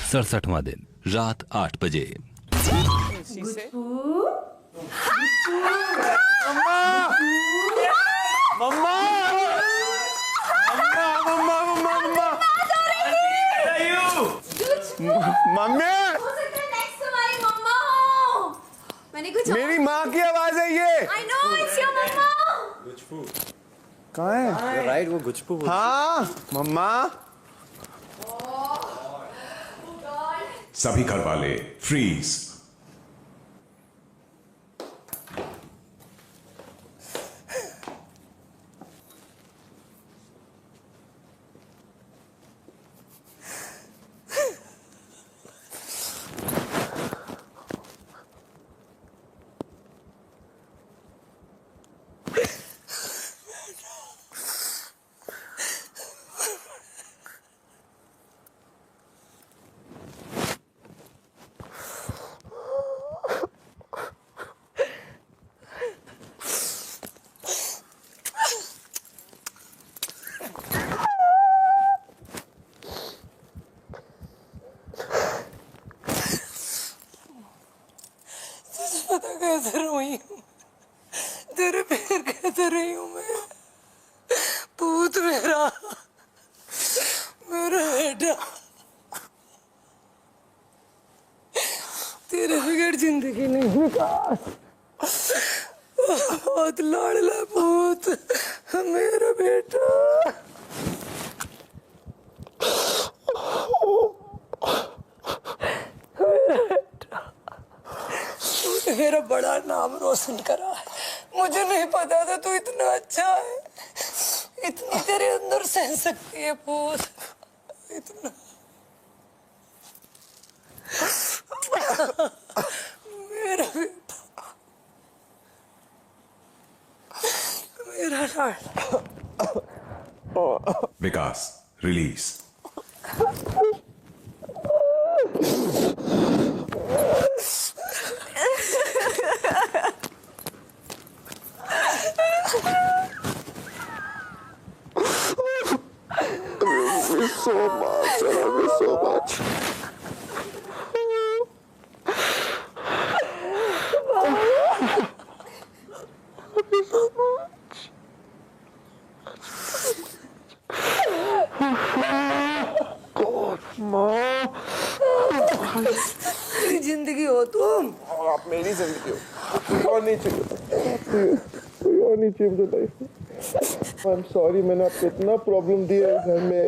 67वां दिन रात 8 बजे। मेरी माँ की आवाज है ये। I know it's your mama. कहाँ है? राइट, वो गुचपू। हाँ मम्मा। सभी घर वाले फ्रीज। पता कैसे रोई हूँ, तेरे पैर कैसे रही हूँ मैं। पूत मेरा बेटा, तेरे बगैर जिंदगी नहीं विकास। बहुत लाडला पूत मेरा बेटा। मेरा बड़ा नाम रोशन करा है। मुझे नहीं पता था तू इतना अच्छा है, इतनी तेरे अंदर सहन सकती है पूत, इतना। मेरा बेटा, मेरा लाडला। विकास release. So much, I love you so much. मेरी जिंदगी हो तुम, और आप मेरी जिंदगी हो, कोई और नहीं चाहिए, कोई और नहीं चाहिए मुझे लाइफ में। I'm sorry, मैंने आपको इतना प्रॉब्लम दी है घर में।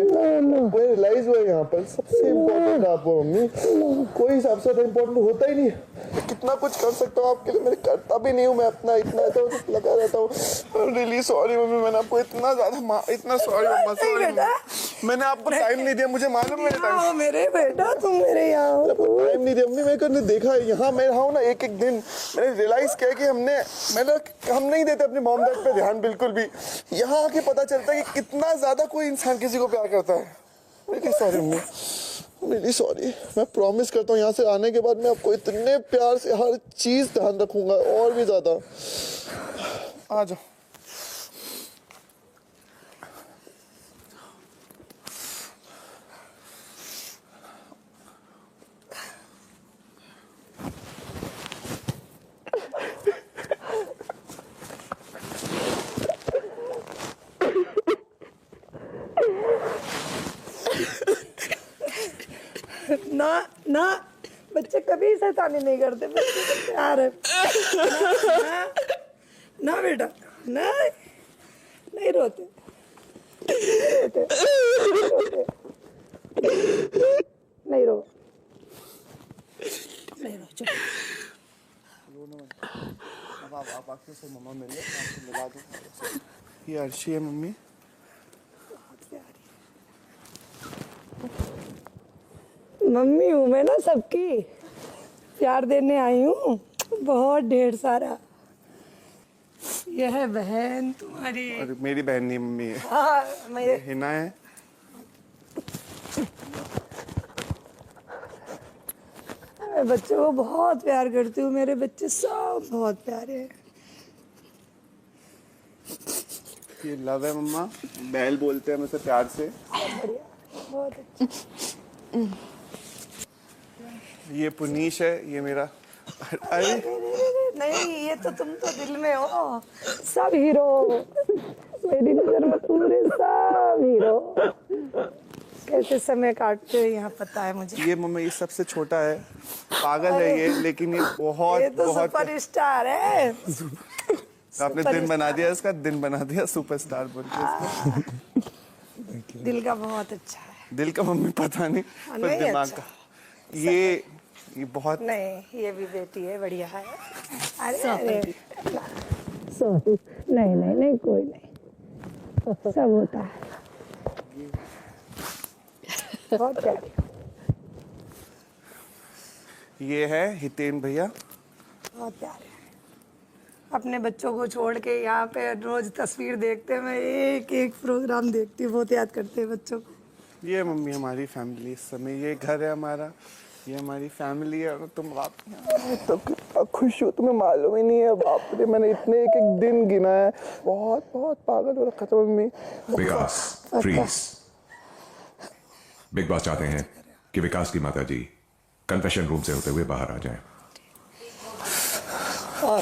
वो रियलाइज हुआ यहाँ पर सबसे इम्पोर्टेंट आप हो मम्मी। कोई हिसाब से इम्पोर्टेंट होता ही नहीं है। कितना कुछ कर सकता हूँ आपके लिए, मैंने करता भी नहीं हूँ। मैं अपना इतना लगा रहता हूँ। रियली सॉरी मम्मी, मैंने आपको इतना ज्यादा इतना सॉरी मम्मा, सॉरी। मैंने आपको टाइम नहीं दिया, मुझे मालूम है टाइम। मेरे बेटा, तुम मेरे यहाँ टाइम नहीं दिया मम्मी। मैंने देखा यहाँ मैं रहा हूँ ना एक दिन, मैंने रियलाइज किया कि हम नहीं देते अपनी मॉम डैड पे ध्यान बिल्कुल भी। यहाँ आके पता चलता है कि कितना ज्यादा कोई इंसान किसी को प्यार करता है। Really sorry mummy, really sorry. मैं प्रॉमिस करता हूँ यहाँ से आने के बाद मैं आपको इतने प्यार से हर चीज ध्यान रखूंगा और भी ज्यादा। आ जाओ। ना ना, बच्चे कभी शैतानी नहीं करते, बच्चे को प्यार है। ना, ना बेटा, ना, नहीं रोते, नहीं रो, नहीं रो, चुप। आप आके से मम्मा मिले, आपको मिला दूं। ये अर्शी है मम्मी। मम्मी हूँ मैं ना, सबकी प्यार देने आई हूँ, बहुत ढेर सारा। यह है बहन तुम्हारी। और मेरी बहन नहीं मम्मी है। हाँ, मेरे हिना है। मैं बच्चों को बहुत प्यार करती हूँ, मेरे बच्चे सब बहुत प्यारे हैं। ये लव है मम्मा, बैल बोलते हैं मुझसे प्यार से। बढ़िया, बहुत अच्छा। ये पुनीश है, ये मेरा। अरे नहीं, ये तो तुम तो दिल में हो। सब हीरो, मेरी नजर में पूरे सब हीरो। कैसे समय काटते हो यहाँ पता है मुझे। ये मम्मी ये सबसे छोटा है, पागल है ये, लेकिन ये बहुत ये तो बहुत सुपरस्टार है। आपने दिन बना दिया इसका, दिन बना दिया सुपरस्टार बोल के इसका। दिल का बहुत अच्छा है। दिल का मम्मी पता नहीं, पर नहीं दिमाग अच्छा। का ये बहुत। नहीं, ये भी बेटी है, बढ़िया है। अरे सॉरी, नहीं नहीं नहीं, कोई नहीं, सब होता है। बहुत प्यारी। ये है हितेन भैया, बहुत प्यारे। अपने बच्चों को छोड़ के यहाँ पे रोज तस्वीर देखते, मैं एक एक प्रोग्राम देखती हूँ, बहुत याद करते हैं बच्चों को। ये मम्मी हमारी फैमिली इस समय, ये घर है हमारा, ये हमारी फैमिली है। और तुम आप तो कितना खुश हो, तुम्हें मालूम ही नहीं है। बाप रे, मैंने इतने एक एक दिन गिना है, बहुत बहुत पागल हो रखा था मम्मी। विकास फ्रीज। बिग बॉस चाहते हैं कि विकास की माता जी कन्फेशन रूम से होते हुए बाहर आ जाएं। और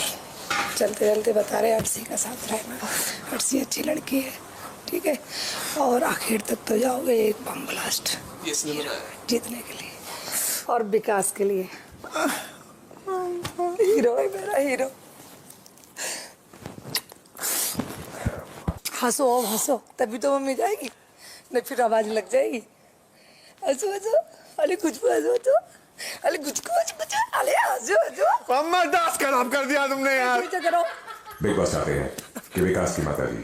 चलते चलते बता रहे अर्शी का साथ रहना, अर्शी अच्छी लड़की है, ठीक है, और आखिर तक तो जाओगे एक बम ब्लास्ट जीतने के लिए और विकास के लिए। हीरो है मेरा हीरो। हंसो अब हंसो, तभी तो मम्मी जाएगी, नहीं फिर आवाज लग जाएगी। हंसो हंसो, अरे कुछ को हंसो तो, अरे कुछ को अरे हंसो हंसो। मम्मा डांस खराब कर दिया तुमने यार। करो। बिग बॉस चाहते हैं कि विकास की माता जी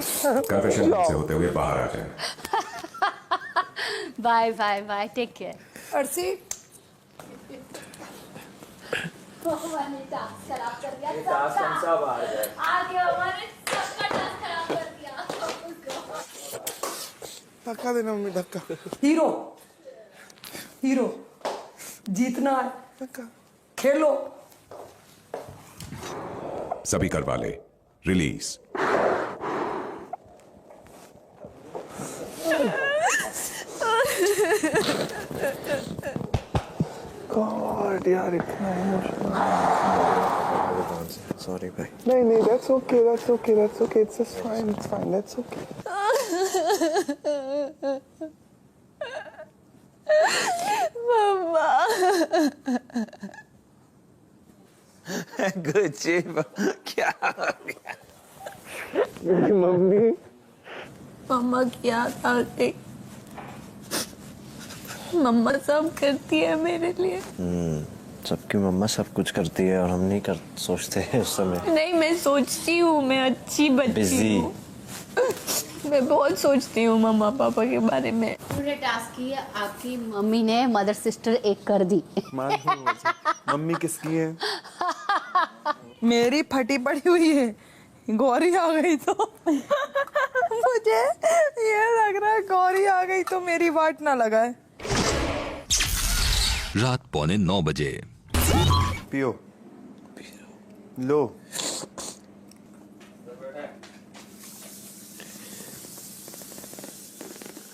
कन्फेशन रूम से होते हुए बाहर आ जाएं। Bye bye bye, take care. Arshi हमारे टास्क खराब कर दिया, सब आगे हमारे सबका टास्क खराब कर दिया। धक्का देना मम्मी, धक्का। हीरो, हीरो जीतना है, धक्का। खेलो। सभी कर वाले रिलीज। गॉड यार, इतना इमोशनल। सॉरी भाई। नहीं नहीं, that's okay, that's okay, that's okay, it's just fine, it's fine, that's okay. कुछ क्या हो गया? मेरी मम्मी मम्मा क्या था कि मम्मा सब करती है मेरे लिए। सबकी मम्मा सब कुछ करती है और हम नहीं कर सोचते हैं उस समय। नहीं, मैं सोचती हूँ, मैं अच्छी बच्ची बिजी। हूँ। मैं बहुत सोचती हूँ मम्मा पापा के बारे में। पूरे टास्क की आपकी मम्मी ने मदर सिस्टर एक कर दी। मम्मी किसकी है? मेरी फटी पड़ी हुई है, गौरी आ गई तो मुझे ये लग रहा है गौरी आ गई तो मेरी वाट ना लगाए। रात 8:45 बजे। पियो लो।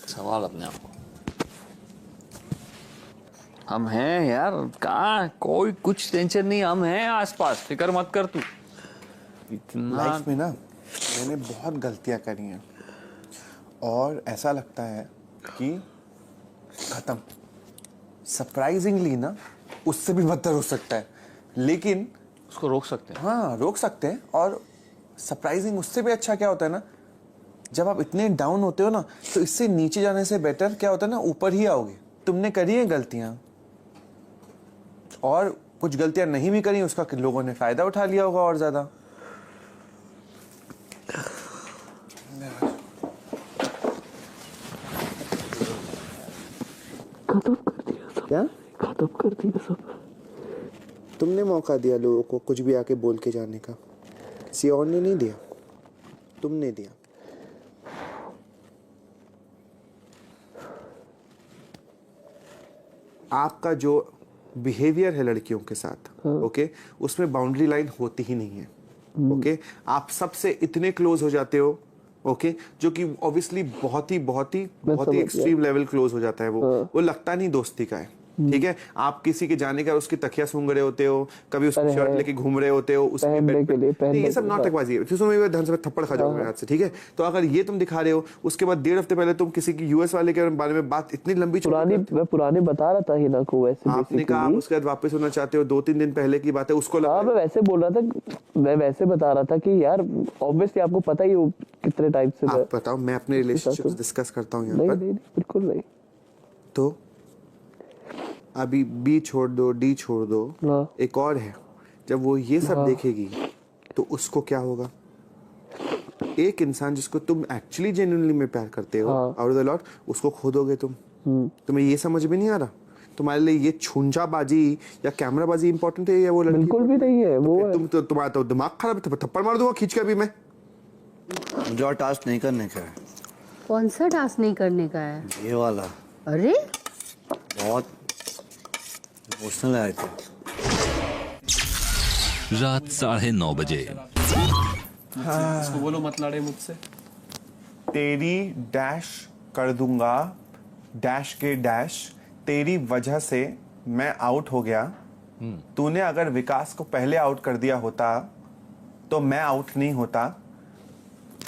सवाल अपने आप को। हम हैं यार, कहाँ कोई कुछ टेंशन नहीं, हम हैं आसपास, फिक्र मत कर तू। इतना लाइफ में ना मैंने बहुत गलतियां करी हैं और ऐसा लगता है कि खत्म। सरप्राइजिंगली ना उससे भी बदतर हो सकता है, लेकिन उसको रोक सकते हैं। हाँ रोक सकते हैं। और सरप्राइजिंग उससे भी अच्छा क्या होता है ना, जब आप इतने डाउन होते हो ना, तो इससे नीचे जाने से बेटर क्या होता है ना, ऊपर ही आओगे। तुमने करी है गलतियां और कुछ गलतियां नहीं भी करी, उसका लोगों ने फायदा उठा लिया होगा और ज्यादा। खत्म कर दिया सब। क्या खत्म कर दिया सब? तुमने मौका दिया लोगों को कुछ भी आके बोल के जाने का, किसी और ने नहीं दिया, तुमने दिया। आपका जो बिहेवियर है लड़कियों के साथ, ओके, उसमें बाउंड्री लाइन होती ही नहीं है। ओके, आप सबसे इतने क्लोज हो जाते हो, ओके, जो कि ऑब्वियसली बहुत ही एक्सट्रीम लेवल क्लोज हो जाता है। वो लगता नहीं दोस्ती का है। ठीक है, आप किसी के जाने का उसकी तकिया सूंघ रहे होते हो, कभी उसकी शर्ट लेके घूम रहे होते हो, उसके बेड पे, ये सब नाटकबाजी है। सुनो ढंग से थप्पड़ खा जाओगे हाथ से, ठीक है। तो अगर ये तुम दिखा रहे हो, उसके बाद 1.5 हफ्ते पहले तुम किसी की यूएस वाले के बारे में बात इतनी लंबी पुरानी बता रहा था हिना को, वैसे आपने कहा आप उसके बाद वापस होना चाहते हो, 2-3 दिन पहले की बात है, उसको हाँ मैं वैसे बोल रहा था, मैं वैसे बता रहा था कि यार ऑब्वियसली आपको पता ही हो कितने टाइप से। आप बताओ, मैं अपने रिलेशनशिप डिस्कस करता हूँ यहाँ पर। नहीं बिल्कुल नहीं। तो अभी बी छोड़ दो, डी छोड़ दो, एक और है, जब वो ये सब देखेगी तो उसको क्या होगा? एक इंसान जिसको तुम एक्चुअली जेन्युइनली में प्यार करते हो आउट ऑफ द लॉट, उसको खो दोगे तुम। तुम्हें ये समझ में नहीं आ रहा? तुम्हारे लिए ये छूंछाबाजी या कैमराबाजी इंपॉर्टेंट है या वो लड़की? बिल्कुल भी नहीं है वो। तुम्हारा तो दिमाग खराब है, थप्पड़ मार दूंगा खींच के अभी मैं। जो टास्क नहीं करने का है। कौन सा टास्क नहीं करने का है? ये वाला। अरे बहुत इमोशनल आए थे। रात 9:30 बजे। इसको बोलो मत लड़े मुझसे। तेरी डैश कर दूंगा, डैश के डैश, तेरी वजह से मैं आउट हो गया। तूने अगर विकास को पहले आउट कर दिया होता तो मैं आउट नहीं होता।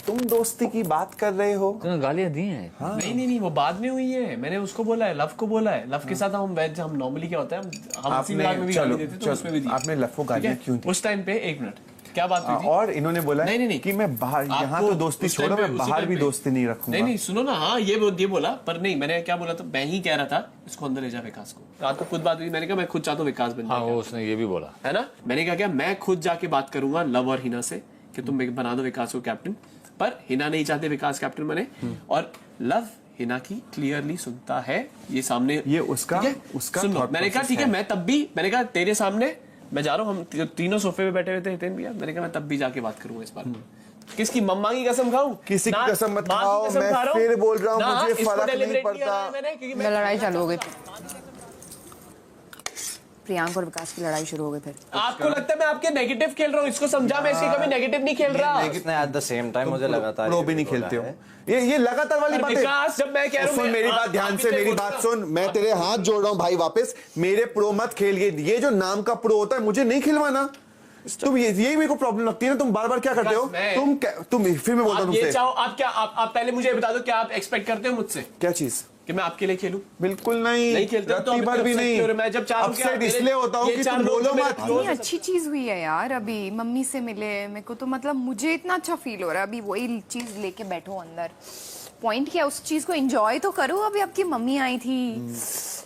तुम दोस्ती की बात कर रहे हो। गालियां दी हैं। हाँ। नहीं वो बाद में हुई है। मैंने उसको बोला है, लव को बोला है। लव के साथ हम नॉर्मली क्या होता है, हम हंसी मजाक में भी गाली देते थे, तो उसमें भी दी। आपने लव को गालियां क्यों दी? उस टाइम पे 1 मिनट क्या बात हुई थी? और इन्होंने बोला नहीं कि मैं बाहर, यहाँ तो दोस्ती छोड़ो, मैं बाहर भी दोस्ती नहीं रखूंगा। नहीं सुनो ना, हाँ ये बोला, पर नहीं, मैंने क्या बोला था, मैं ही कह रहा था इसको अंदर ले जा विकास को। रात को खुद बात हुई, मैंने कहा मैं खुद चाहता हूँ विकास बन जाए। उसने ये भी बोला है ना। मैंने कहा मैं खुद जाके बात करूंगा लव और हिना से कि तुम बना दो विकास को कैप्टन, पर हिना नहीं चाहते विकास कैप्टन बने। और लव हिना की क्लियरली सुनता है, ये सामने, ये उसका सुन लो। मैंने कहा ठीक है, मैं तब भी, मैंने कहा तेरे सामने मैं जा रहा हूँ, हम तीनों सोफे पे बैठे हुए थे हितेन भैया, मैंने कहा मैं तब भी जाके बात करूंगा इस बार। किसकी मम्मा की कसम खाऊं? किसी की कसम मत खाओ, मैं फिर बोल रहा हूँ, मुझे फर्क नहीं पड़ता। लड़ाई चालू हो गई, प्रियांक और विकास की लड़ाई शुरू हो गई। फिर आपको लगता है मैं आपके नेगेटिव खेल रहा हूँ? इसको समझा, मैं इसके कभी नेगेटिव नहीं खेल रहा। एट द सेम टाइम मुझे लगातार प्रो भी नहीं खेलते हो। ये लगातार वाली बात है। विकास, जब मैं कह रहा हूँ, मेरी बात ध्यान से, मेरी बात सुन, मैं तेरे हाथ जोड़ रहा हूँ भाई, वापस मेरे प्रो मत खेल। ये जो नाम का प्रो होता है, मुझे नहीं खिलवाना। तुम यही मेरे को प्रॉब्लम लगती है ना, तुम बार बार क्या करते हो? तुम फिर मैं बोल रहा हूँ तुमसे, आप पहले मुझे बता दो, क्या आप एक्सपेक्ट करते हो मुझसे? क्या चीज? कि मैं आपके लिए खेलूं? बिल्कुल नहीं खेलते तो बार भी नहीं। मैं जब चाहूं अपसेट इसलिए होता हूं कि तुम बोलो मत। इतनी अच्छी चीज हुई है यार, अभी मम्मी से मिले मेरे को, तो मतलब मुझे इतना अच्छा फील हो रहा है। अभी वही चीज लेके बैठो अंदर। पॉइंट क्या, उस चीज को एंजॉय तो करो। अभी आपकी मम्मी आई थी,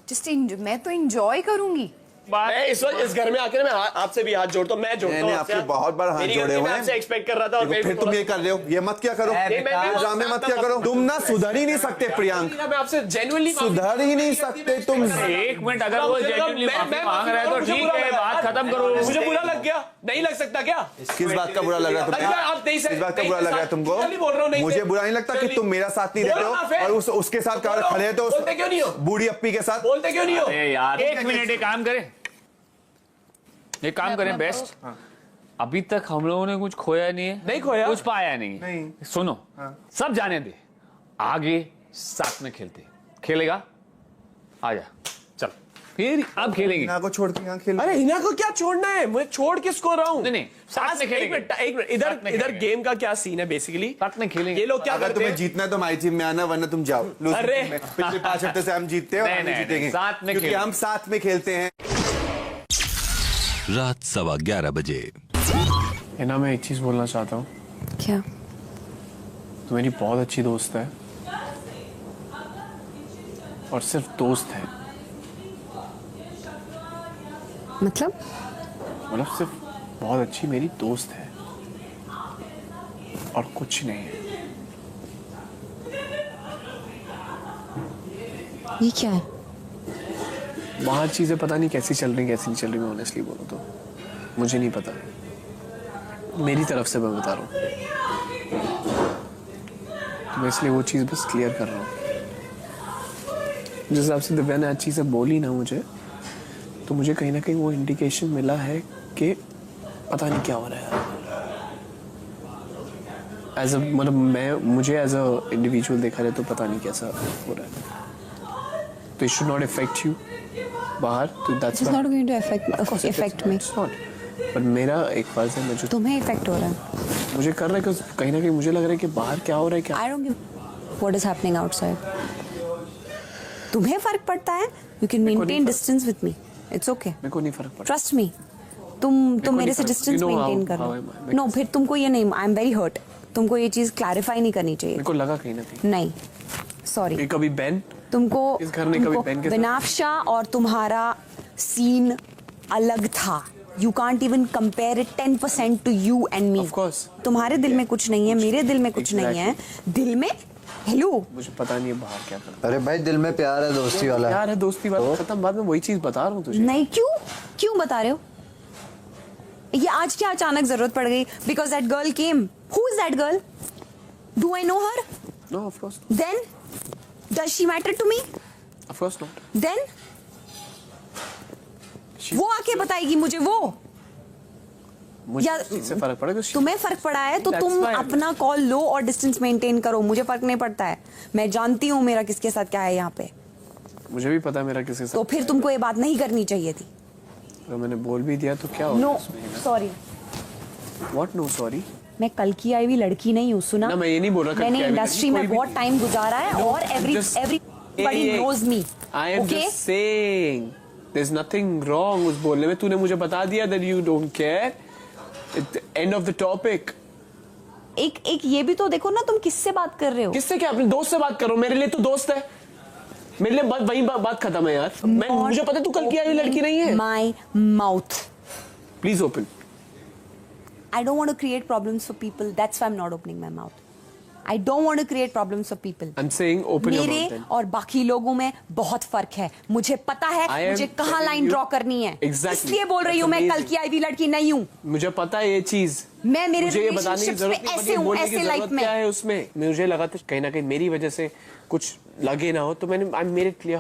जस्ट मैं तो एंजॉय करूंगी। मैं इस घर में आकर मैं आपसे भी हाथ जोड़ता हूँ। मैं जोड़ता हूँ आपसे बहुत बार हाथ जोड़े हुए हैं। आपसे एक्सपेक्ट कर रहा था, और फिर तुम ये कर रहे हो। ये मत क्या करो, ड्रामे मत क्या करो। तुम ना सुधर ही नहीं सकते प्रियांक, मैं आपसे जेन्युइनली सुधर ही नहीं सकते तुम। 1 मिनट, अगर वो जेन्युइनली माफी मांग रहा है तो ठीक है, बात खत्म करो। मुझे बुरा लग गया, नहीं लग सकता क्या? किस बात का बुरा लग रहा है तुम्हें? किस बात का बुरा लग रहा है तुमको? मुझे बुरा नहीं लगता कि तुम मेरा साथ नहीं देते हो और उसके साथ खड़े तो बूढ़ी अप्पी के साथ। बोलते क्यों नहीं हो? यार 1 मिनट, एक काम करें, एक काम करें बेस्ट। अभी तक हम लोगों ने कुछ खोया नहीं है, नहीं खोया, कुछ पाया नहीं। सुनो, सब जाने दे, आगे साथ में खेलेगा, आजा चल, फिर अब खेलेंगे। हिना को छोड़ के यहाँ खेल। अरे हिना को क्या छोड़ना है? मुझे छोड़ किसको रहा हूँ? नहीं साथ में खेलेंगे। एक मिनट, इधर गेम का क्या सीन है? बेसिकली साथ में खेलेंगे। ये लोग क्या अगर तुम्हें जीतना है तो हमारी टीम में आना, वरना तुम जाओ। अरे पिछले 5 हफ्ते से हम जीतते हैं, हम जीतेंगे साथ में, क्योंकि हम साथ में खेलते हैं। रात 11:15 बजे। हिना, मैं एक चीज बोलना चाहता हूँ। क्या? तू मेरी बहुत अच्छी दोस्त है, और सिर्फ दोस्त है। मतलब सिर्फ बहुत अच्छी मेरी दोस्त है और कुछ नहीं है। ये क्या है? बाहर चीजें पता नहीं कैसी चल रही, कैसी नहीं चल रही। मैं ऑनेस्टली बोलूं तो मुझे नहीं पता, मेरी तरफ से मैं बता रहा हूँ। तो मैं इसलिए वो चीज बस क्लियर कर रहा हूँ। जिस हिसाब से दिव्या ने आज चीजें बोली ना मुझे, तो मुझे कहीं ना कहीं वो इंडिकेशन मिला है कि पता नहीं क्या हो रहा है। मतलब मुझे एज अ इंडिविजुअल देखा जाए तो पता नहीं कैसा हो रहा है। तो it should not affect you बाहर, तो that's It's not going to affect me. It's not. पर मेरा एक फर्ज है, मुझे तुम्हें इफेक्ट हो रहा है। मुझे कर रहा है कि कहीं ना कहीं मुझे लग रहा है कि बाहर क्या हो रहा है क्या। I don't give what is happening outside. तुम्हें फर्क पड़ता है? You can maintain distance with me. It's okay. मेरे को नहीं फर्क पड़ता। Trust me. तुम मेरे से डिस्टेंस मेंटेन करो। नो, फिर तुमको ये नहीं, आई एम वेरी हर्ट। तुमको ये चीज क्लैरिफाई नहीं करनी चाहिए। मेरे को लगा कहीं ना कहीं। नहीं, सॉरी। कभी बैन तुमको इस घर ने कभी बैन के बिनाफ्शा और तुम्हारा सीन अलग था। You can't even compare it 10% to you and me. Of course. तुम्हारे दिल में कुछ नहीं है, मेरे दिल में कुछ नहीं है। दिल में हेलो, मुझे पता नहीं है बाहर क्या करना। अरे भाई दिल में प्यार है, दोस्ती वाला। प्यार है, दोस्ती वाला खत्म, बाद में वही चीज बता रहा हूँ तुझे। नहीं, क्यों बता रहे हो? ये आज क्या अचानक जरूरत पड़ गई? Because that girl came. Who is that girl? Do I know her? No, of course. Then does she matter to me? Of course not. Then वो आके बताएगी मुझे वो। मुझे इससे फर्क पड़ेगा। तुम्हें फर्क पड़ा है तो तुम अपना कॉल लो और डिस्टेंस मेंटेन करो। मुझे फर्क नहीं पड़ता है, मैं जानती हूँ मेरा किसके साथ क्या है यहाँ पे। मुझे भी पता है मेरा किसके साथ। तो फिर तुमको ये बात नहीं करनी चाहिए थी। तो मैंने बोल भी दिया तो क्या होगा? No sorry. What no sorry? मैं कल की आई हुई लड़की नहीं हूँ, सुना? ना, मैं ये नहीं बोल रहा। मैंने इंडस्ट्री में बहुत टाइम गुजारा है और everybody knows me. I am just saying, there's nothing wrong उस बोलने में। तूने मुझे बता दिया that you don't care. End of the topic. एक ये भी तो देखो ना, तुम किससे बात कर रहे हो? किससे क्या? अपने दोस्त से बात करो। मेरे लिए तो दोस्त है, मेरे लिए वही बात खत्म है यार। मुझे पता है तू कल की आई हुई लड़की नहीं है। My mouth. Please open. I don't want to create problems for people. That's why I'm not opening my mouth. I don't want to create problems for people. I'm saying open your mouth then. मेरे और बाकी लोगों में बहुत फर्क है। मुझे पता है मुझे कहाँ लाइन ड्रॉ करनी है। Exactly. इसलिए बोल रही हूँ मैं कल की आई हुई लड़की नहीं हूँ। मुझे पता है ये चीज। मैं मेरे मुझे ये बताने की जरूरत में ऐसे हूँ, ऐसे लाइफ में। क्या है उसमें? मुझे लगा था कहीं ना कहीं मेरी वजह से कुछ लगे ना हो, तो मैंने आई मेड इट क्लियर।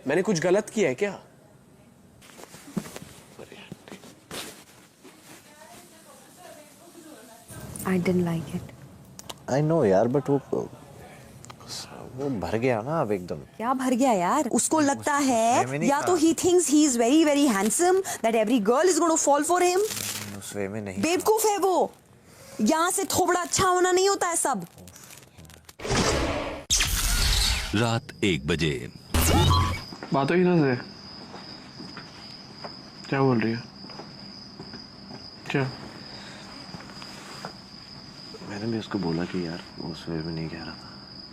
मैंने कुछ गलत किया है क्या? I didn't like it. I know यार, बट वो भर गया ना अब एकदम। क्या भर गया यार? उसको लगता है या तो he thinks he is very very handsome that every girl is going to fall for him. उस वे में नहीं। बेवकूफ है वो। यहाँ से थोबड़ा अच्छा होना नहीं होता है सब। रात 1 बजे। बात ही ना से क्या बोल रही है? क्या? मैंने भी उसको बोला कि यार उस वे में नहीं कह रहा था।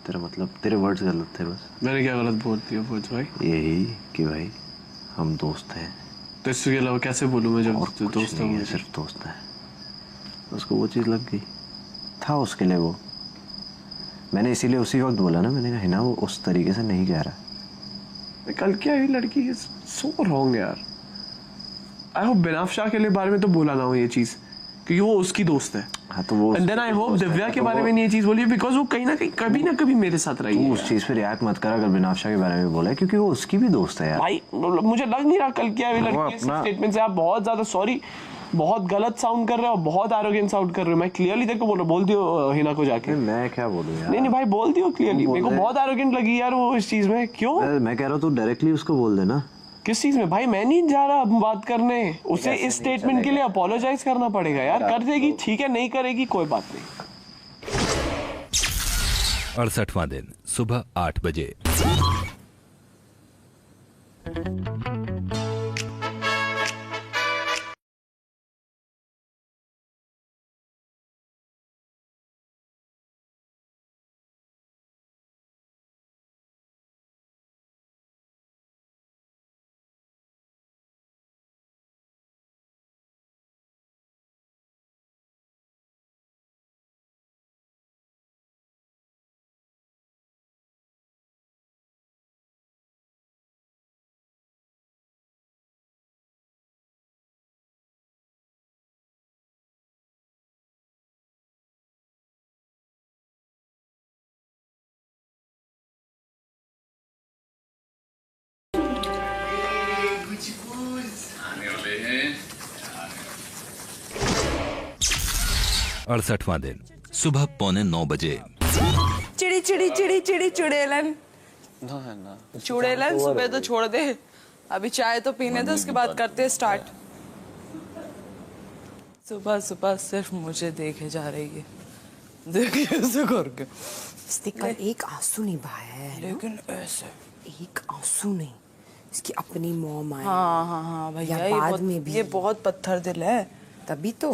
तेरा मतलब, तेरे वर्ड्स गलत थे बस। मैंने क्या गलत बोल दिया बोझ भाई? यही कि भाई हम दोस्त हैं। तो इसके अलावा कैसे बोलूं मैं जब दोस्त है? सिर्फ दोस्त है। उसको वो चीज़ लग गई था उसके लिए वो। मैंने इसीलिए उसी वक्त बोला ना, मैंने कहा है ना वो उस तरीके से नहीं कह रहा। कल क्या है लड़की सो रॉन्ग यार। आई होप बिनाफ्शा के लिए बारे में तो बोला ना हो ये चीज, क्योंकि वो उसकी दोस्त है। हाँ तो वो and then I hope Divya के बारे में ये चीज बोली बिकॉज वो कहीं ना कभी मेरे साथ रही है। उस चीज पे रिएक्ट मत कर अगर बिनाफ्शा के बारे में बोला है, क्योंकि वो उसकी भी दोस्त है यार। भाई मुझे लग नहीं रहा कल क्या है लड़की स्टेटमेंट से। आप बहुत ज्यादा सॉरी, बहुत गलत साउंड कर रहे हो, बहुत एरोगेंट साउंड कर रहे हो। मैं क्लियरली तेरे को बोल रहा, बोल दियो हिना को जाके। मैं क्या बोलूं यार? नहीं भाई बोल दियो क्लियरली। मेरे को बहुत एरोगेंट लगी यार वो इस चीज में। क्यों? मैं कह रहा हूँ तू डायरेक्टली उसको बोल देना। किस चीज में भाई? मैं नहीं जा रहा बात करने। उसे इस स्टेटमेंट के लिए अपोलोजाइज करना पड़ेगा यार। कर देगी ठीक है, नहीं करेगी कोई बात नहीं। 68वां दिन सुबह 8 बजे। अड़सठवां दिन सुबह 8:45 बजे। चिड़ी चिड़ी चिड़ी चिड़ी चुड़ैलन ना है ना चुड़ैल सुबह तो छोड़ दे, अभी चाय तो पीने दे, उसके बाद करते हैं स्टार्ट। सुबह सुबह सिर्फ मुझे देखे जा रही है, देखिए ऐसे करके। इसने कल एक आंसू नहीं बहाया है, लेकिन ऐसे एक आंसू नहीं, इसकी अपनी मॉम आई। हाँ भैया, बाद में भी ये बहुत पत्थर दिल है। तभी तो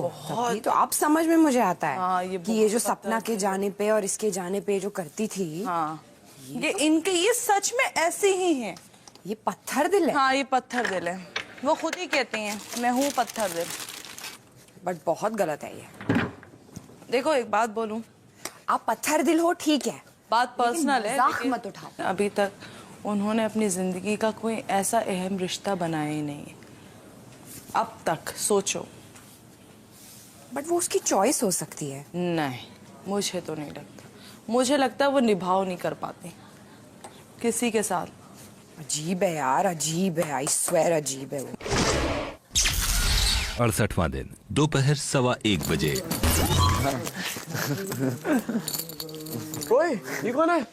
अब समझ में मुझे आता है। हाँ, कि ये जो सपना के जाने पे और इसके जाने पे जो करती थी, हाँ ये इनके, ये सच में ऐसे ही हैं। ये पत्थर दिल है। हाँ ये पत्थर दिल है, वो खुद ही कहती हैं मैं हूँ पत्थर दिल। बट बहुत गलत है ये। देखो एक बात बोलूं, आप पत्थर दिल हो ठीक है, बात पर्सनल है, मजाक मत उठाओ। अभी तक उन्होंने अपनी जिंदगी का कोई ऐसा अहम रिश्ता बनाया ही नहीं है अब तक। सोचो। बट वो उसकी चॉइस हो सकती है। नहीं, मुझे तो नहीं लगता। मुझे लगता है वो निभाव नहीं कर पाती किसी के साथ। अजीब है यार, अजीब है, आई स्वेयर अजीब है वो। 68वां दिन दोपहर 1:15 बजे। ओए, ये कौन है?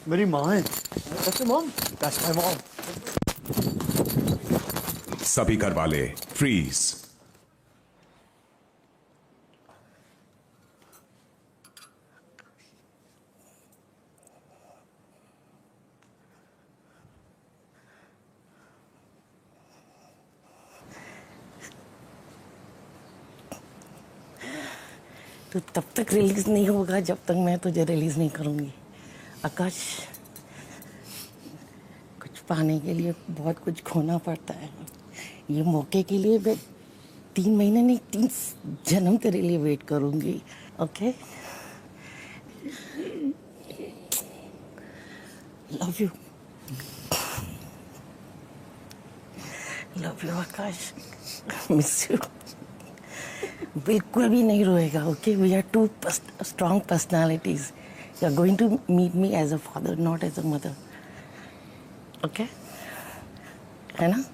मेरी माँ है। That's your mom? That's my mom. सभी घर वाले फ्रीज। तो तब तक रिलीज नहीं होगा जब तक मैं तुझे रिलीज नहीं करूंगी। आकाश, कुछ पाने के लिए बहुत कुछ खोना पड़ता है। ये मौके के लिए मैं 3 महीने नहीं 3 जन्म तेरे लिए वेट करूंगी। Okay, love you, love you Akash, miss you. बिल्कुल भी नहीं रोएगा। Okay, we are 2 strong personalities. You are going to meet me as a father, not as a mother. Okay, है ना?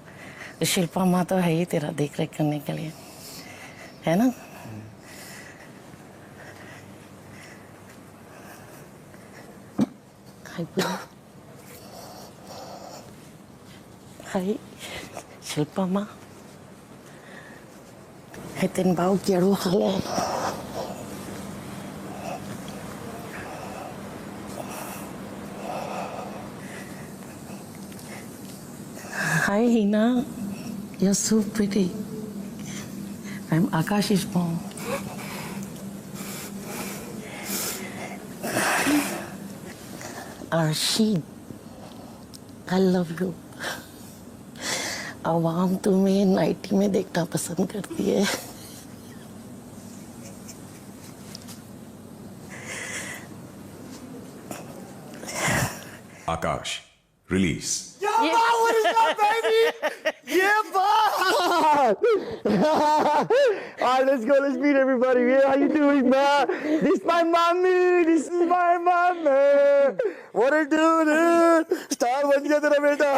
शिल्पा माँ तो है ही तेरा देख रेख करने के लिए, है ना? हाय पूजा, हाय शिल्पा माँ, है तेन बाऊ केड़ो हाल है? Hi Hina, you're so pretty. I'm Akash's mom. Arshid, I love you. आवाम तुम्हें नाइटी में देखना पसंद करती है। आकाश release. What is up, baby? Yeah, boss! Alright, let's go. Let's meet everybody. Yeah, how you doing, man? This my mommy. This is my mommy. What are you doing, dude? Star बन गया तेरा बेटा।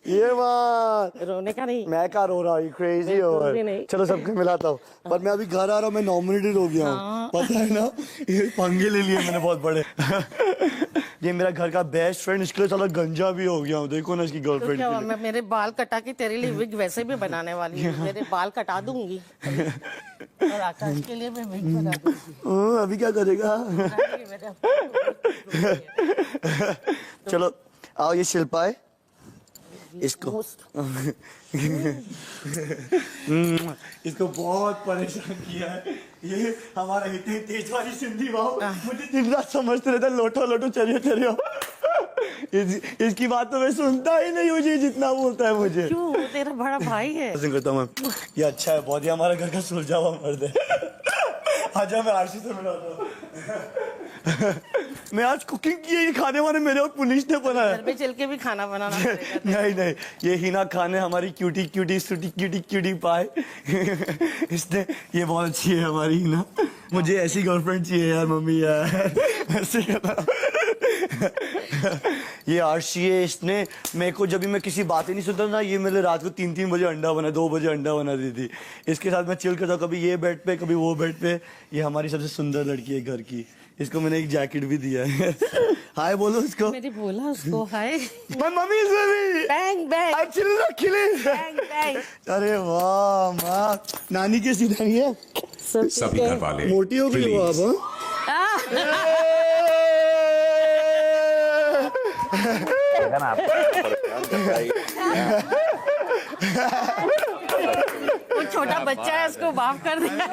ये बात। रोने का नहीं। मैं क्या रो रहा हूँ? क्रेजी हो रहा। चलो सबको मिलाता हूँ। पर मैं अभी घर आ रहा हूँ, मैं नॉमिनेटेड हो गया हूँ। पता है ना? ये पंगे ले लिए मैंने बहुत बड़े। ये मेरा घर का बेस्ट फ्रेंड, इसके लिए साला गंजा भी हो गया हूँ। देखो ना इसकी गर्लफ्रेंड तो क्या मैं मेरे बाल कटा के तेरे लिए विग वैसे भी बनाने वाली हूँ। मेरे बाल कटा दूंगी और आकाश के लिए मैं विग बना दूंगी। अभी क्या करेगा? चलो आओ, ये शिल्पा है, इसको इसको बहुत परेशान किया है। ये हमारा इतनी तेज वाली सिंधी भाव मुझे दिन रात समझते रहता, लोटो लोटो चलियो चलियो। इसकी बात तो मैं सुनता ही नहीं, मुझे जितना बोलता है मुझे। क्यों? तेरा बड़ा भाई है। करता हूँ मैं, ये अच्छा है बहुत, ही हमारा घर का सुलझा हुआ मर्द है। आजा, मैं आरसी से मिलाता हूँ। मैं आज कुकिंग की है, ये खाने वाने मेरे और पुलिस ने बनाया। घर में चल के भी खाना बनाना पड़ेगा। नहीं नहीं, ये हिना खान है हमारी क्यूटी क्यूटी सूटी क्यूटी क्यूटी पाए। इसने, ये बहुत अच्छी है हमारी हिना। मुझे ऐसी गर्लफ्रेंड चाहिए यार मम्मी यार, ऐसे। ये आरसी है, इसने मेरे को जब भी मैं किसी बात ही नहीं सुनता ना, ये मेरे रात को 3-3 बजे अंडा बना, 2 बजे अंडा बना दी थी। इसके साथ मैं चिल करता हूँ, कभी ये बेड पे कभी वो बेड पे। ये हमारी सबसे सुंदर लड़की है घर की। इसको मैंने एक जैकेट भी दिया है। हाय बोलो उसको। मैंने बोला उसको हाय। My mummy is with me. Bang bang. I'm killing. Bang bang. अरे वाह माँ, नानी कैसी नानी है? सभी घर वाले मोटी हो गई वो अब। वो छोटा बच्चा है उसको माफ कर दिया।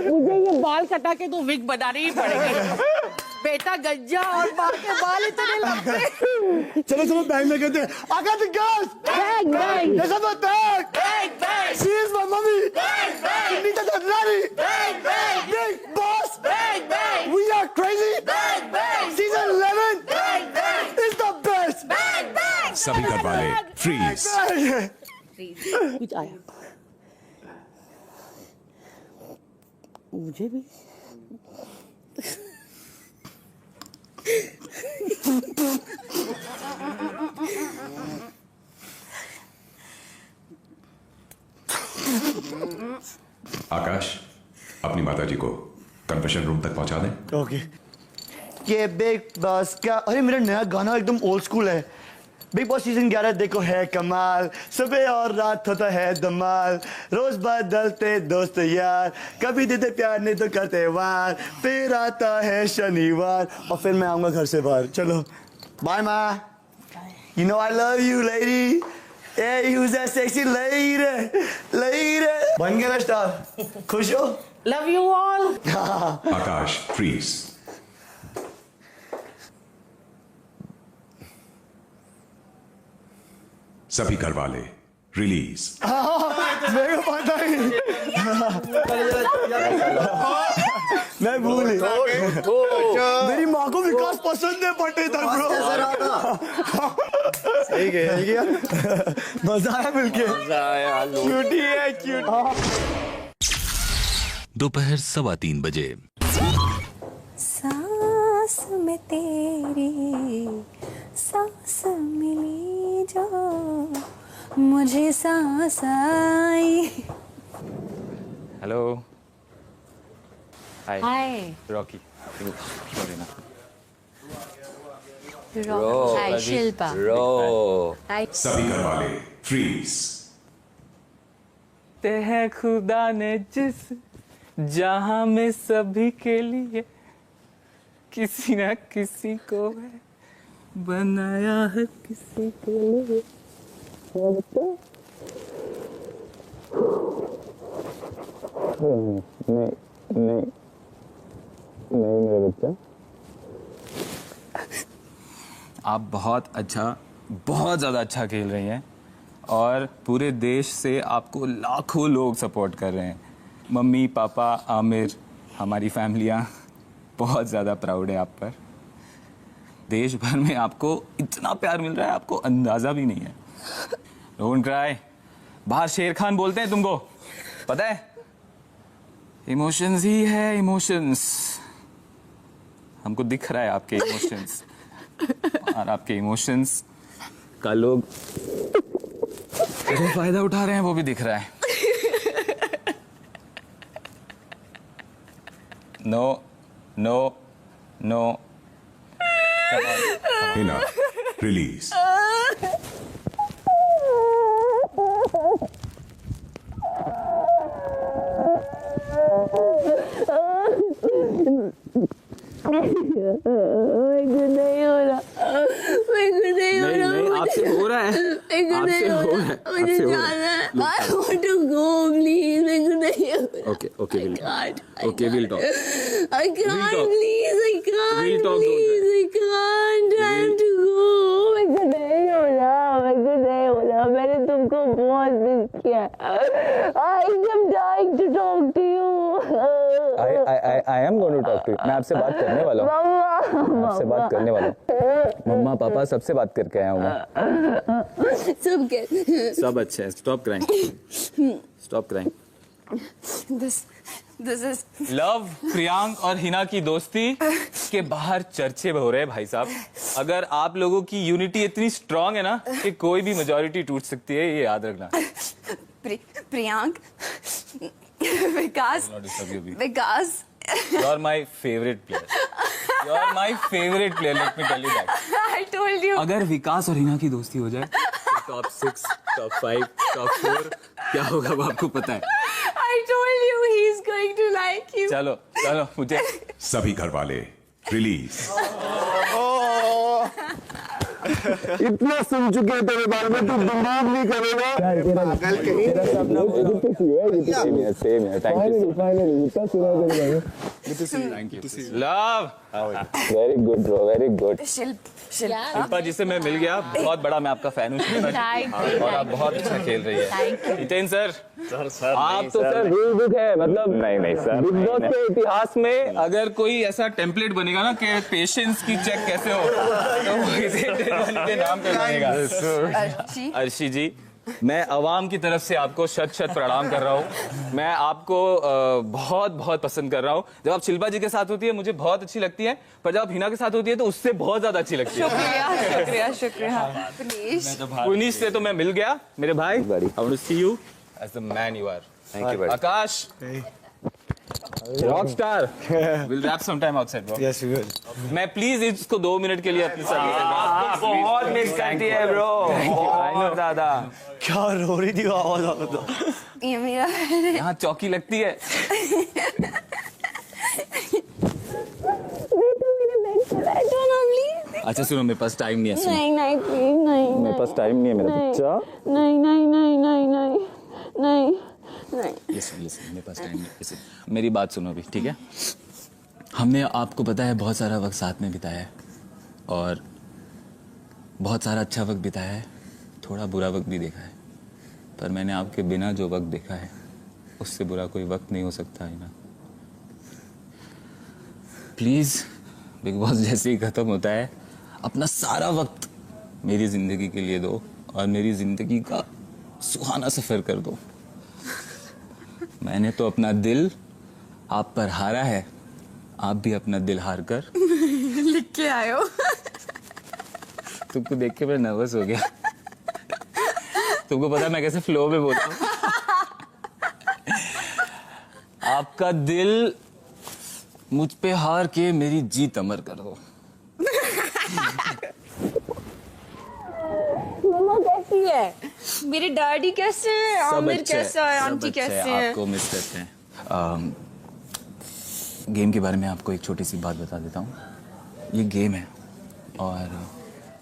मुझे ये बाल कटा के तो विग बनानी ही पड़ेगी। बेटा गंजा और माँ के बाल इतने लंबे। चलो चलो बैंग में कहते हैं। I got the girls. Bang bang. This is my dog. Bang bang. She is my mummy. Bang bang. Nita the nanny. Bang bang. Big boss. Bang bang. We are crazy. Bang bang. Season 11. Bang bang. Is the best. Bang bang. सभी घर वाले freeze. कुछ आया मुझे भी। आकाश अपनी माताजी को कन्फेशन रूम तक पहुंचा दें। ओके। ये बिग बॉस का, अरे मेरा नया गाना एकदम ओल्ड स्कूल है। बिग बॉस सीजन 11 देखो है कमाल, सुबह और रात होता है धमाल, रोज बदलते दोस्त यार, कभी देते प्यार नहीं तो करते वार, फिर आता है शनिवार और फिर मैं आऊंगा घर से बाहर। चलो बाय माँ। You know I love you lady. Hey, who's that sexy lady? Lady. बन गया ना स्टार, खुश हो? Love you all. Akash freeze. सभी घर वाले रिलीज। मेरे को पता ही नहीं। मैं भूल ही। मेरी माँ को विकास पसंद है पटेदार ब्रो। सही गया मजा आया मिलके। क्यूटी है क्यूटी। दोपहर 3:15 बजे। सांस में तेरी सांस मिली जो मुझे सांस आई। Hello hi hi Rocky sorry ना हाय शिल्पा हाय सभी घर वाले फ्रीज। ते है खुदा ने जिस जहां में सभी के लिए किसी ना किसी को है बनाया है किसी के लिए। नहीं नहीं नहीं मेरा बच्चा। आप बहुत ज़्यादा अच्छा खेल रही हैं और पूरे देश से आपको लाखों लोग सपोर्ट कर रहे हैं। मम्मी पापा आमिर हमारी फैमिलियाँ बहुत ज़्यादा प्राउड है आप पर। देश भर में आपको इतना प्यार मिल रहा है आपको अंदाज़ा भी नहीं है। Don't cry. बाहर शेर खान बोलते हैं तुमको पता है। इमोशंस ही है इमोशंस। हमको दिख रहा है आपके इमोशंस और आपके इमोशंस का लोग जो फायदा उठा रहे हैं वो भी दिख रहा है। No no no Hina release. नहीं हो रहा आपसे हो रहा है मुझे जाना है। I want to go please। मेरे को नहीं हो रहा। Okay, we'll talk. I can't please। I can't We'll talk, please। I can't। I have to go। मेरे को नहीं हो रहा। मैंने तुमको बहुत मिस किया। I am dying to talk to you। I am going to talk to you। मैं आपसे बात करने वाला हूँ। आपसे बात करने वाला हूँ। मम्मा पापा सबसे बात करके आया हूँ मैं। सब कैसे? सब अच्छा है। Stop crying. This is love Priyank और हिना की दोस्ती के बाहर चर्चे हो रहे हैं भाई साहब। अगर आप लोगों की यूनिटी इतनी स्ट्रांग है ना कि कोई भी मेजॉरिटी टूट सकती है, ये याद रखना। प्रियांक, विकास, विकास, You are my favorite player. You are my favorite player. Let me tell you that. I told you. अगर विकास और हिना की दोस्ती हो जाए तो टॉप 6, टॉप 5, टॉप 4 क्या होगा वो आपको पता है। I told you he's going to like you. चलो चलो मुझे सभी घर वाले रिलीज। इतना सुन चुके हैं तेरे बारे में, तू बिलीव नहीं करेगा। पागल कहीं। तेरा सपना सेम है, सेम है। Thank you. फाइनली इतना सुना तेरे बारे में। Good to see you. Thank you. Love. Very good bro, very good. Shilpa ji से मैं मिल गया, बहुत बड़ा मैं आपका फैन हूँ शिल्पा जी, और आप बहुत अच्छा खेल रही है। हितेन सर, आप तो सर रूल बुक है, मतलब नहीं सर, बिग बॉस के इतिहास में अगर कोई ऐसा टेम्पलेट बनेगा ना कि पेशेंस की चेक कैसे हो, तो वो हितेन के नाम पे बनेगा। अर्शी जी, मैं अवाम की तरफ से आपको शत शत प्रणाम कर रहा हूँ। मैं आपको बहुत बहुत पसंद कर रहा हूँ। जब आप शिल्पा जी के साथ होती है मुझे बहुत अच्छी लगती है, पर जब आप हिना के साथ होती है तो उससे बहुत ज्यादा अच्छी लगती है। शुक्रिया शुक्रिया। पुनीश से तो मैं मिल गया मेरे भाई। I want to see you as the man you are. Thank you, buddy. Akash, rock star, we'll rap sometime outside, bro. Yes, we will. मैं प्लीज इसको 2 मिनट के लिए अपनी साथ बहुत मिस करती है ब्रो। आई नो दादा। क्या रो रही थी आवाज आ तो। ये मेरा यहाँ चौकी लगती है। अच्छा सुनो, मेरे पास टाइम नहीं है। सुनो। नहीं प्लीज नहीं। मेरे पास टाइम नहीं है मेरा बच्चा। नहीं। Listen, मेरे पास टाइम नहीं। Listen, मेरी बात सुनो अभी, ठीक है? हमने आपको पता है बहुत सारा वक्त साथ में बिताया है, और बहुत सारा अच्छा वक्त बिताया है, थोड़ा बुरा वक्त भी देखा है, पर मैंने आपके बिना जो वक्त देखा है उससे बुरा कोई वक्त नहीं हो सकता है ना। प्लीज, बिग बॉस जैसे ही खत्म होता है अपना सारा वक्त मेरी जिंदगी के लिए दो, और मेरी जिंदगी का सुहाना सफर कर दो। मैंने तो अपना दिल आप पर हारा है, आप भी अपना दिल हार कर लिख के आए हो। तुमको देख के मैं नर्वस हो गया। तुमको पता है मैं कैसे फ्लो में बोलता हूँ। आपका दिल मुझ पे हार के मेरी जीत अमर कर दो। मम्मा कैसी है? मेरे डैडी कैसे हैं? आमिर कैसा है? आंटी कैसे हैं? आपको मिस करते हैं। गेम के बारे में आपको एक छोटी सी बात बता देता हूँ। ये गेम है और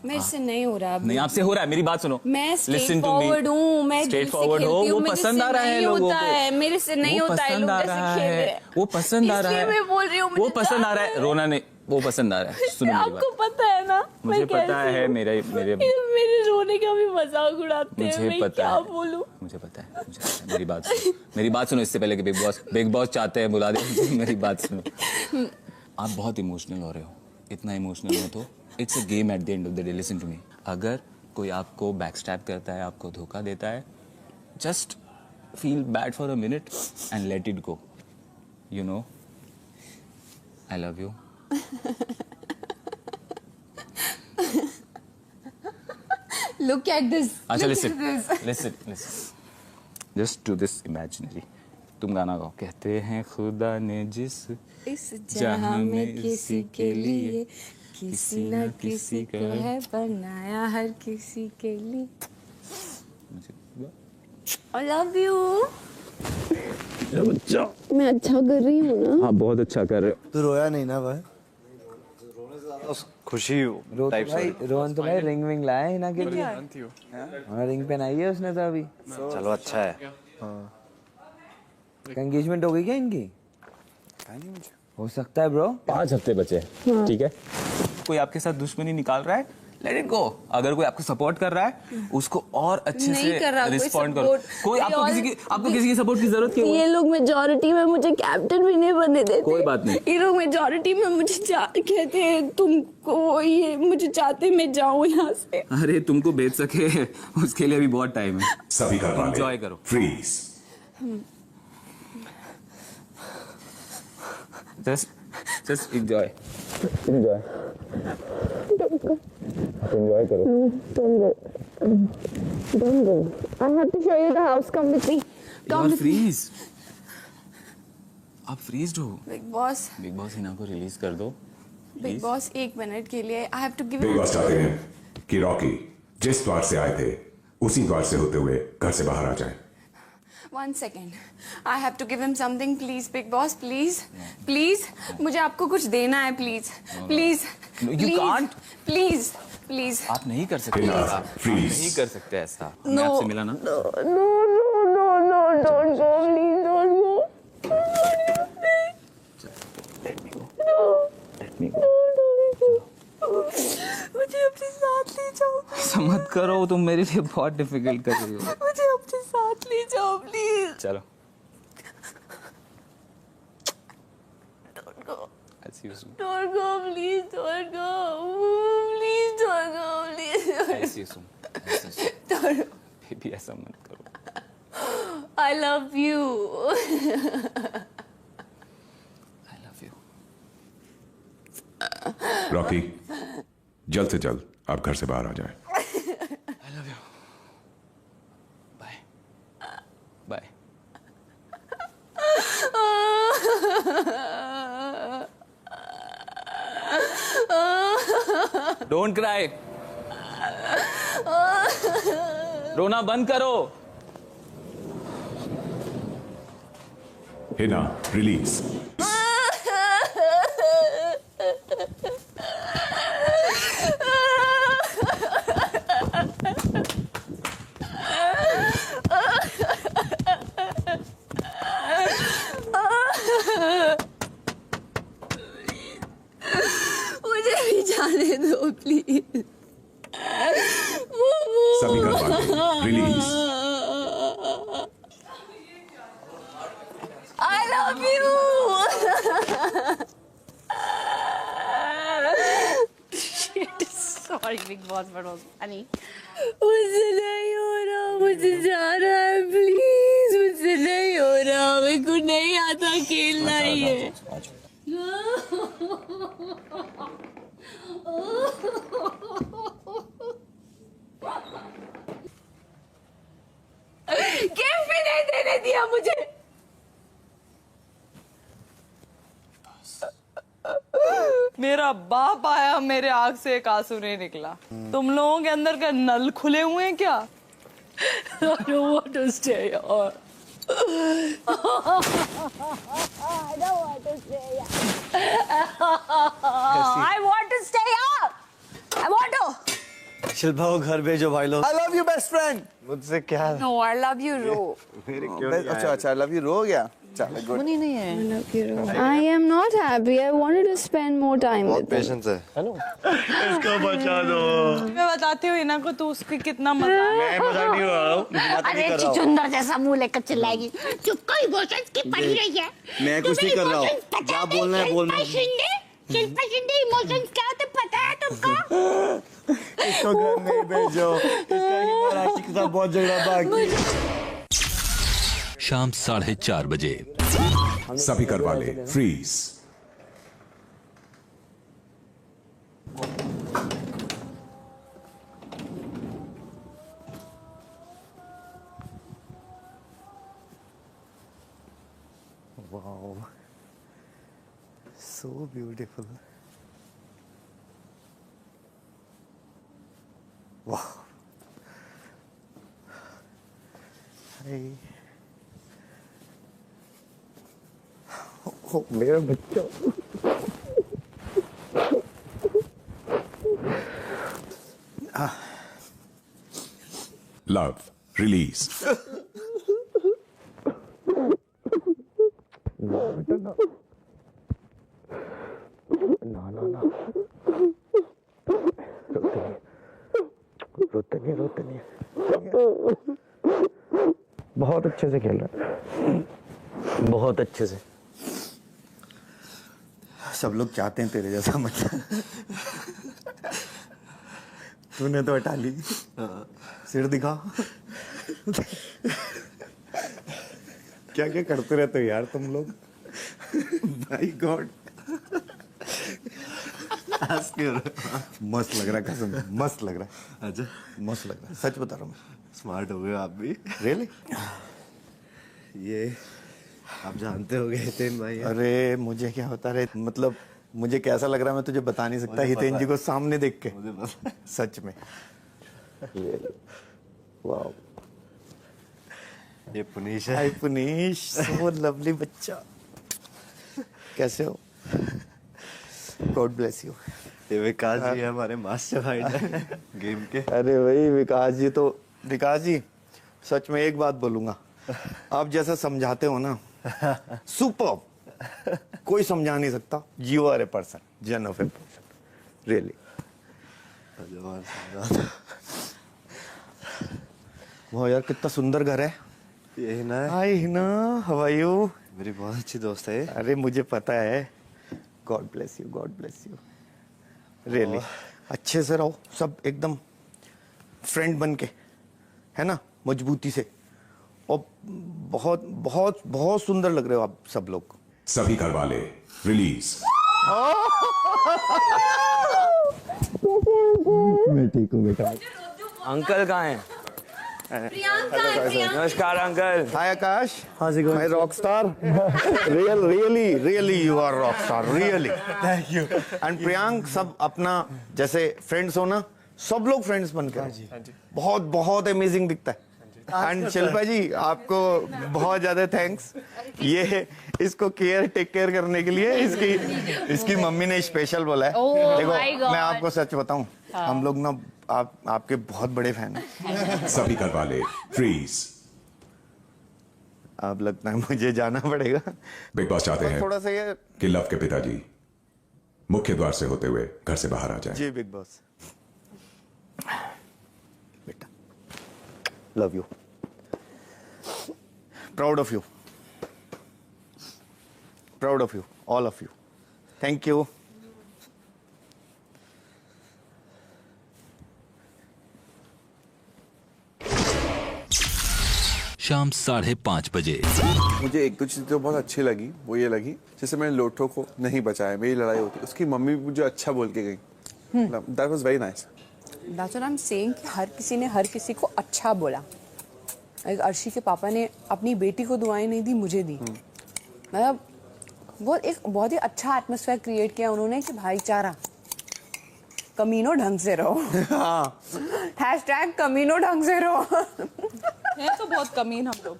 मेरे से नहीं हो रहा। नहीं, आपसे हो रहा है। मेरी बात सुनो। मैं स्ट्रेट फॉरवर्ड हूँ, मैं स्ट्रेट फॉरवर्ड हो, वो पसंद आ रहा है लोगों को। मेरे से नहीं होता है, लोग जैसे खेल रहे हैं। वो पसंद आ रहा है। मैं बोल रही हूँ, वो पसंद आ रहा है। रोना नहीं, वो पसंद आ रहा है। सुनो मेरी बात। आपको पता है ना मुझे पता है। मेरे रोने का भी मजाक उड़ाते हैं। मुझे पता है। मुझे पता है। मेरी बात सुनो। मेरी बात सुनो इससे पहले कि बिग बॉस चाहते हैं बुला दे। मेरी बात सुनो। आप बहुत इमोशनल हो रहे हो। इतना इमोशनल हो तो it's a game at the end of the day. Listen to me. अगर कोई आपको बैकस्टैब करता है, आपको धोखा देता है, just feel bad for a minute and let it go. You know, I love you. Look at this. अच्छा Look at this. listen. Just do this imaginary. तुम गाना गाओ। कहते हैं खुदा ने जिस इस जहां में किसी के लिए किसी न किसी को है बनाया, हर किसी के लिए। I love you. बच्चा, मैं अच्छा कर रही हूँ ना? हाँ बहुत अच्छा कर रहे हो। तू रोया नहीं ना भाई? खुशी हो भाई। रोहन तो भाई रिंग विंग लाया है ना के लिए। हाँ, रिंग पहनाई है उसने तो अभी। चलो अच्छा है। एंगेजमेंट हो गई क्या इनकी? हो सकता है ब्रो। 5 हफ्ते बचे हैं, ठीक है? कोई आपके साथ दुश्मनी निकाल रहा है, लेट इट गो। अगर कोई आपको सपोर्ट कर रहा है उसको और अच्छे से रिस्पॉन्ड करो। कोई आपको किसी की सपोर्ट की जरूरत क्यों है? ये लोग मेजॉरिटी में मुझे कैप्टन भी नहीं बनने देते। कोई बात नहीं। ये लोग मेजॉरिटी में मुझे कहते हैं तुमको, ये मुझे चाहते मैं जाऊं यहाँ से। अरे तुमको बेच सके उसके लिए भी बहुत टाइम है। सभी का एंजॉय करो। फ्रीज। Just enjoy. एंजॉय करो। Don't go. I have to show you the house. Come with me. Come with me. Freeze. आप फ्रीज्ड हो। बिग बॉस हिना को रिलीज कर दो। बिग बॉस 1 मिनट के लिए I have to give Bigg Boss चाहते हैं कि रॉकी जिस द्वार से आए थे उसी द्वार से होते हुए घर से बाहर आ जाए। 1 second I have to give him something please Bigg Boss please please मुझे आपको कुछ देना है please please You can't. Please please आप नहीं कर सकते Enough. ऐसा। Freeze. नहीं कर सकते ऐसा। मैं आपसे मिला ना। No, don't go, please, don't go. Let me go. No. Let me go. मुझे अपने साथ ले जाओ ऐसा मत करो, तुम मेरे लिए बहुत डिफिकल्ट कर रही हो। मुझे अपने साथ ले जाओ प्लीज चलो। Don't go. I'll see you soon. Don't go, please, don't go. Please, don't go, please. I'll see you soon. Don't go. Baby, ऐसा मत करो। I love you. I love you. Rocky जल्द से जल्द आप घर से बाहर आ जाएं। I love you. Bye. Bye. Don't cry. रोना बंद करो। हिना रिलीज। मुझे भी जाने दो प्लीज। सभी घर वाले release. I love you. Shit, sorry Big Boss, but was funny. मुझसे नहीं हो रहा, मुझे जाना है प्लीज, मुझसे नहीं हो रहा, मेरे को नहीं आता खेलना ये। गिफ्ट भी नहीं देने दिया मुझे। मेरा बाप आया, मेरे आँख से एक आंसू नहीं निकला। तुम लोगों के अंदर का नल खुले हुए हैं क्या? I don't want to stay here. I don't want to stay here. I want to stay here. I want to. Shilpa को घर भेजो भाई लोग। I love you best friend. मुझसे क्या? No, I love you, Ro. अच्छा I love you रो गया। चलो good. नहीं नहीं है। I love you, Ro. I am not happy. I wanted to spend more time बहुत with him. पेशेंस है। इसको बचा दो। मैं बताती हूँ इना को तू उसकी कितना मजा। मैं मजाक नहीं हो रहा हूँ। अरे चुचुंदर जैसा मुंह लेकर चिल्लाएगी। चुप को इमोशंस की पड़ी रही है। मैं कुछ नहीं कर रहा हूँ। क्या बोलना है बोल। शिल्पा शिंदे इमोशंस क्या होते पता है तुमको? इसको घर नहीं भेजो। इसका ही राखी के साथ बहुत झगड़ा बाकी। शाम 4:30 बजे। सभी घर वाले freeze. Wow, so beautiful. Wow. Hey. Oh, मेरा बच्चा। Love release. ना रोते नहीं बहुत अच्छे से खेल रहा है, बहुत अच्छे से। सब लोग चाहते हैं तेरे जैसा मतलब। तूने तो हटा ली। सिर दिखा। क्या क्या करते रहते हो यार तुम लोग। My God. मस्त लग रहा है कसम, मस्त लग रहा है। अच्छा मस्त लग रहा है, सच बता रहा हूँ। स्मार्ट हो गए आप भी। रियली? ये आप जानते हो हितेन भाई। अरे मुझे क्या होता है, मतलब मुझे कैसा लग रहा है मैं तुझे बता नहीं सकता हितेन जी को सामने देख के। सच में वाओ। ये पुनीश है। हाय पुनीश, सो लवली बच्चा, कैसे हो? God bless you. ये विकास जी है हमारे मास्टरमाइंड गेम के। अरे भाई विकास जी तो, विकास जी सच में एक बात बोलूंगा, आप जैसा समझाते हो ना, सुपर, कोई समझा नहीं सकता। यू आर ए पर्सन, जन ऑफ ए पर्सन, रियली। वाह यार कितना सुंदर घर है। ये हिना है। हाय हिना, हाउ आर यू? मेरी बहुत अच्छी दोस्त है। अरे मुझे पता है। God bless you, God bless you, really. अच्छे से रहो सब, एकदम फ्रेंड बन के, है ना, मजबूती से। और बहुत बहुत बहुत सुंदर लग रहे हो आप सब लोग। सभी घर वाले रिलीज। मैं ठीक हूँ बेटा। अंकल कहाँ हैं? नमस्कार uncle. Hi Akash. My rock star. Really you are rock star, really. Thank you. And Priyank, सब अपना जैसे फ्रेंड्स हो ना, सब लोग फ्रेंड्स बन के। बहुत बहुत अमेजिंग दिखता है। एंड शिल्पा जी आपको बहुत ज्यादा थैंक्स, ये इसको टेक केयर करने के लिए इसकी मम्मी ने स्पेशल बोला है। देखो मैं आपको सच बताऊं, हम लोग ना आपके बहुत बड़े फैन हैं। सभी घर वाले फ्रीज। अब लगता है मुझे जाना पड़ेगा। बिग बॉस चाहते हैं थोड़ा सा ये कि लव के पिताजी मुख्य द्वार से होते हुए घर से बाहर आ जाएं। जी बिग बॉस। बेटा love you, proud of you, proud of you, all of you. Thank you. शाम 5:30 बजे। मुझे एक दो चीज़ तो बहुत अच्छी लगी, वो ये लगी जैसे मैंने लोटो को नहीं बचाया, मेरी लड़ाई होती, उसकी मम्मी मुझे अच्छा बोल के गई। That was very nice. That's what I am saying कि हर किसी ने हर किसी को अच्छा बोला। एक अर्शी के पापा ने अपनी बेटी को दुआएं नहीं दी, मुझे दी। मतलब एक बहुत ही अच्छा एटमॉस्फेयर क्रिएट किया उन्होंने कि भाईचारा, कमीनो ढंग से रहो। हैशटैग कमीनो ढंग से रहो। है तो बहुत कमीन हम लोग।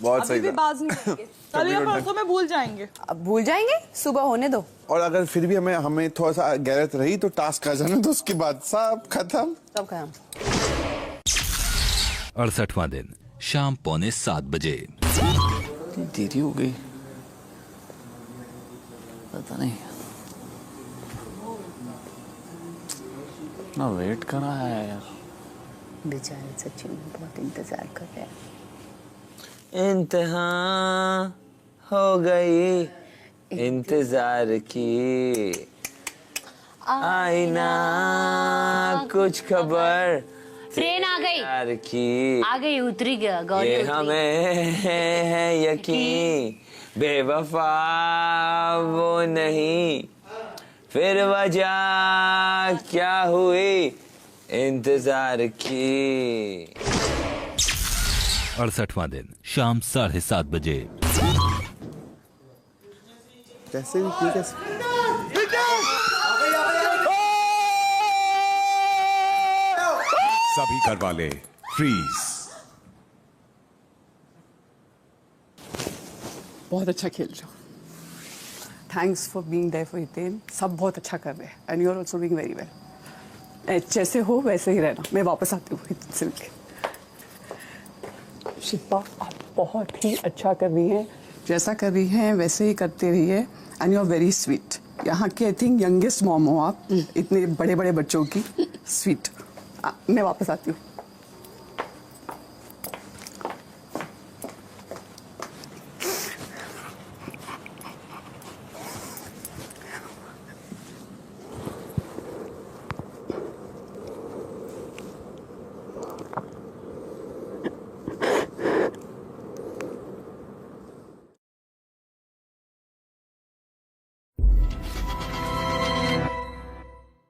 बहुत सही अभी भी था। बाज नहीं आएंगे, कल या परसों में भूल जाएंगे। अब भूल जाएंगे, सुबह होने दो। और अगर फिर भी हमें थोड़ा सा गैरत रही तो टास्क आ जाना, तो उसके बाद सब खत्म। 68वां दिन शाम 6:45 बजे। देरी हो गई, पता नहीं ना, वेट कर रहा है यार। बेचारे सच्ची में बहुत इंतजार कर रहे हैं। इंतहा हो गई इंतजार की, आई ना कुछ खबर ट्रेन आ गई, यार की आ गई, उतरी गया गौरी, ये उतरी। हमें है यकीन, बेवफा वो नहीं, फिर वजह क्या हुई इंतजार की। 68वां दिन शाम 7:30 बजे। कैसे भी ठीक है। सभी घर वाले फ्रीज। बहुत अच्छा खेल रहे हो। Thanks for being there for Hiten. सब बहुत अच्छा कर रहे हैं and you are also doing very well. जैसे हो वैसे ही रहना। मैं वापस आती हूँ हितेन से मिलके। शिल्पा आप बहुत ही अच्छा कर रही हैं, जैसा कर रही हैं वैसे ही करते रहिए and you are very sweet. यहाँ की आई थिंक यंगेस्ट मॉम हो आप, इतने बड़े बड़े बच्चों की। स्वीट। मैं वापस आती हूँ।